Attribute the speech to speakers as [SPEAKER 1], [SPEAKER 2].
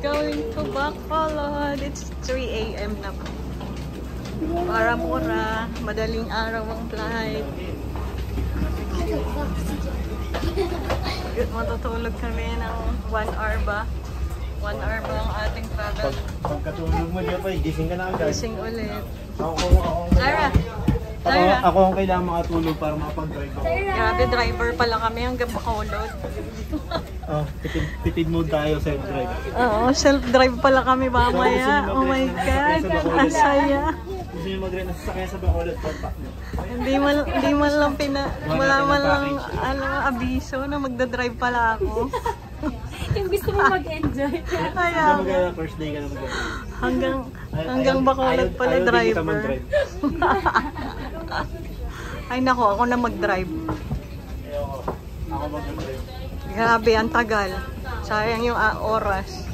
[SPEAKER 1] going to Bacolod. It's 3 AM na po. Para mura, madaling araw ang flight. Matutulog kami ng 1 hour ba? 1 hour ba ang ating travel?
[SPEAKER 2] Pagkatulog mo diya pa, gising ka na agad.
[SPEAKER 1] Gising ulit.
[SPEAKER 2] Ako ang kailangan makatulog para makapag-drive ako.
[SPEAKER 1] Grabe, driver pala kami hanggang Bacolod.
[SPEAKER 2] Tipid mode tayo, self-drive.
[SPEAKER 1] Oo, self-drive pala kami mamaya. Oh my God, ang saya.
[SPEAKER 2] Gusto nyo mag-rent na sasakyan sa Bacolod, pagpak nyo.
[SPEAKER 1] Hindi man lang wala man lang abiso na magdadrive pala ako.
[SPEAKER 3] Yung gusto mo mag-enjoy.
[SPEAKER 1] Kaya
[SPEAKER 2] First day ka na
[SPEAKER 1] hanggang Bacolod pala driver. Ay nako, ako na mag-drive.
[SPEAKER 2] Ako mag-drive.
[SPEAKER 1] Grabe, ang tagal. Sayang yung oras.